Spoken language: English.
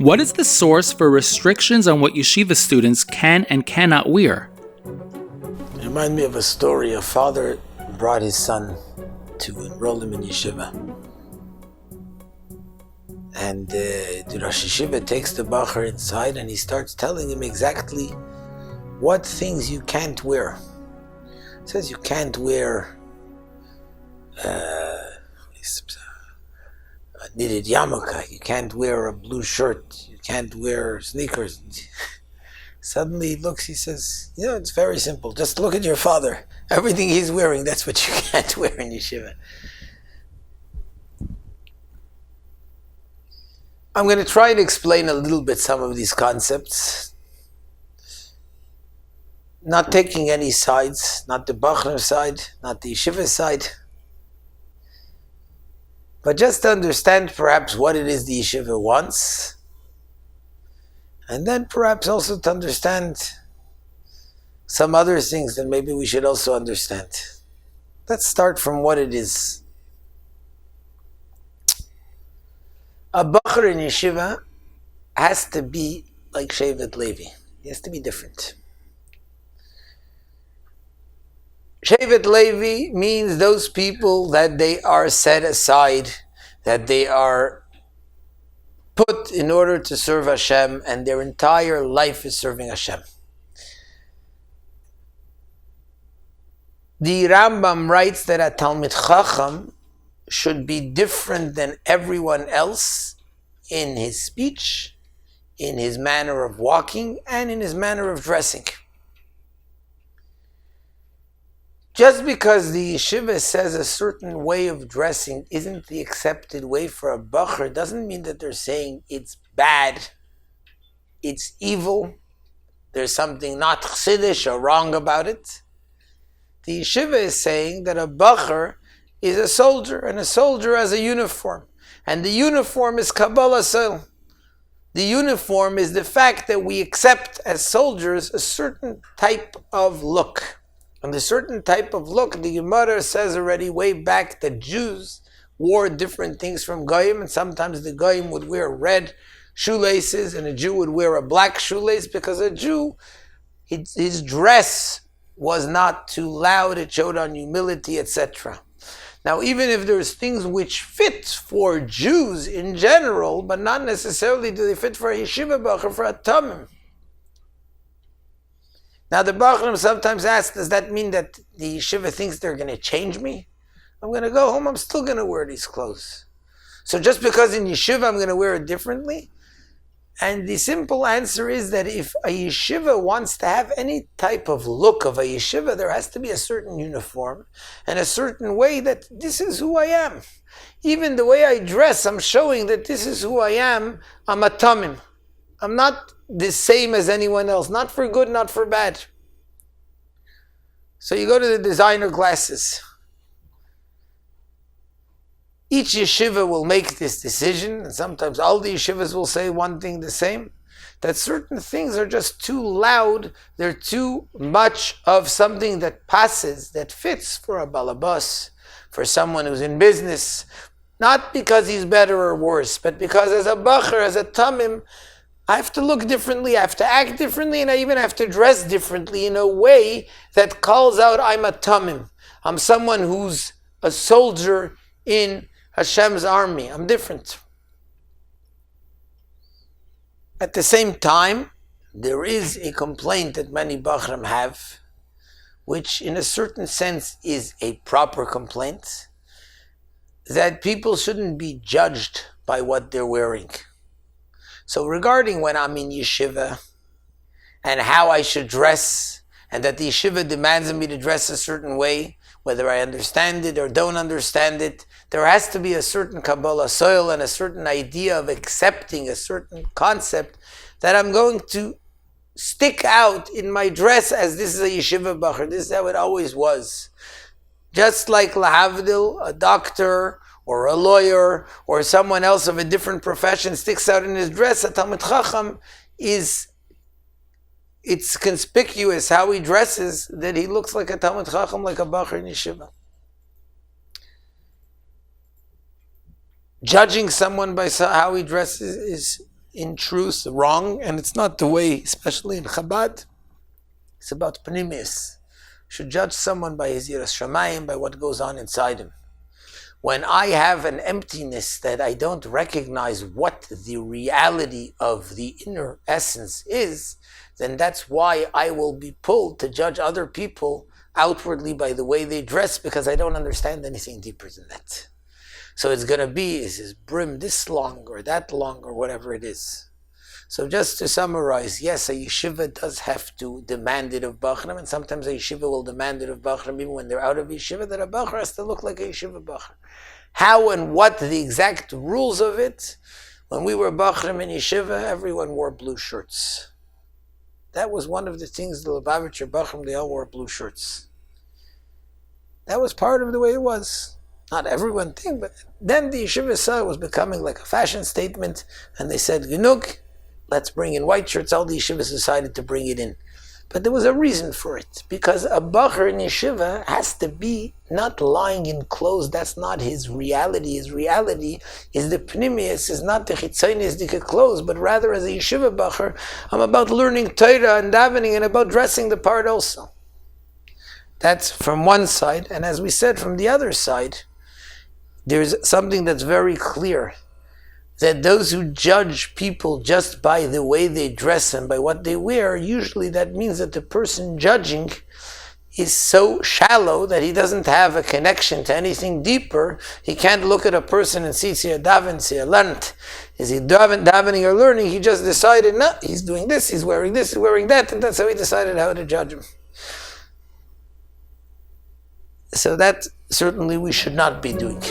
What is the source for restrictions on what yeshiva students can and cannot wear? It reminds me of a story. A father brought his son to enroll him in yeshiva. And the Rosh Yeshiva takes the bacher inside and he starts telling him exactly what things you can't wear. He says you can't wear knitted yarmulke, you can't wear a blue shirt, you can't wear sneakers. Suddenly he looks, he says, it's very simple. Just look at your father. Everything he's wearing, that's what you can't wear in yeshiva. I'm going to try to explain a little bit some of these concepts. Not taking any sides, not the Wagner side, not the yeshiva side. But just to understand perhaps what it is the yeshiva wants. And then perhaps also to understand some other things that maybe we should also understand. Let's start from what it is. A bacher in yeshiva has to be like Shevet Levi. He has to be different. Shevet Levi means those people that they are set aside, that they are put in order to serve Hashem, and their entire life is serving Hashem. The Rambam writes that a Talmid Chacham should be different than everyone else in his speech, in his manner of walking, and in his manner of dressing. Just because the yeshiva says a certain way of dressing isn't the accepted way for a bacher doesn't mean that they're saying it's bad, it's evil, there's something not chassidish or wrong about it. The yeshiva is saying that a bacher is a soldier, and a soldier has a uniform. And the uniform is Kabbalah Soil. The uniform is the fact that we accept as soldiers a certain type of look. And the certain type of look, the Gemara says already way back that Jews wore different things from Goyim, and sometimes the Goyim would wear red shoelaces and a Jew would wear a black shoelace, because a Jew, his dress was not too loud, it showed on humility, etc. Now, even if there's things which fit for Jews in general, but not necessarily do they fit for a yeshiva bacher, for a tamim. Now, the bacherim sometimes ask, does that mean that the yeshiva thinks they're going to change me? I'm going to go home, I'm still going to wear these clothes. So just because in yeshiva I'm going to wear it differently? And the simple answer is that if a yeshiva wants to have any type of look of a yeshiva, there has to be a certain uniform and a certain way that this is who I am. Even the way I dress, I'm showing that this is who I am. I'm a tamim. I'm not the same as anyone else, not for good, not for bad. So you go to the designer glasses. Each yeshiva will make this decision, and sometimes all the yeshivas will say one thing the same, that certain things are just too loud, they're too much of something that passes, that fits for a balabas, for someone who's in business, not because he's better or worse, but because as a bacher, as a tamim, I have to look differently, I have to act differently, and I even have to dress differently in a way that calls out, I'm a tamim. I'm someone who's a soldier in Hashem's army. I'm different. At the same time, there is a complaint that many bacherim have, which in a certain sense is a proper complaint, that people shouldn't be judged by what they're wearing. So regarding when I'm in yeshiva and how I should dress, and that the yeshiva demands of me to dress a certain way, whether I understand it or don't understand it, there has to be a certain Kabbalah soil and a certain idea of accepting a certain concept that I'm going to stick out in my dress as this is a yeshiva bacher. This is how it always was. Just like lahavdil, a doctor or a lawyer or someone else of a different profession sticks out in his dress, a Talmid Chacham it's conspicuous how he dresses that he looks like a Talmid Chacham, like a bacher in yeshiva. Judging someone by how he dresses in truth, wrong, and it's not the way, especially in Chabad. It's about pnimis. Should judge someone by his yiras shamayim, by what goes on inside him. When I have an emptiness that I don't recognize what the reality of the inner essence is, then that's why I will be pulled to judge other people outwardly by the way they dress, because I don't understand anything deeper than that. So it's going to be, is his brim this long or that long or whatever it is. So just to summarize, yes, a yeshiva does have to demand it of Bachram, and sometimes a yeshiva will demand it of Bachram even when they're out of yeshiva, that a Bachar has to look like a yeshiva Bachar. How and what the exact rules of it? When we were Bachram in yeshiva, everyone wore blue shirts. That was one of the things, the Lubavitcher Bachram, they all wore blue shirts. That was part of the way it was. Not everyone think, but then the yeshiva saw it was becoming like a fashion statement, and they said, Genug, let's bring in white shirts. All the yeshivas decided to bring it in. But there was a reason for it, because a bachar in yeshiva has to be not lying in clothes. That's not his reality. His reality is the pnimius, is not the chitzonius, the clothes, but rather as a yeshiva bachar, I'm about learning Torah and davening and about dressing the part also. That's from one side, and as we said, from the other side, there's something that's very clear, that those who judge people just by the way they dress and by what they wear, usually that means that the person judging is so shallow that he doesn't have a connection to anything deeper. He can't look at a person and see, is he a daven, is he a learned? Is he davening or learning? He just decided, no, he's doing this, he's wearing that, and that's how he decided how to judge him. So that certainly we should not be doing.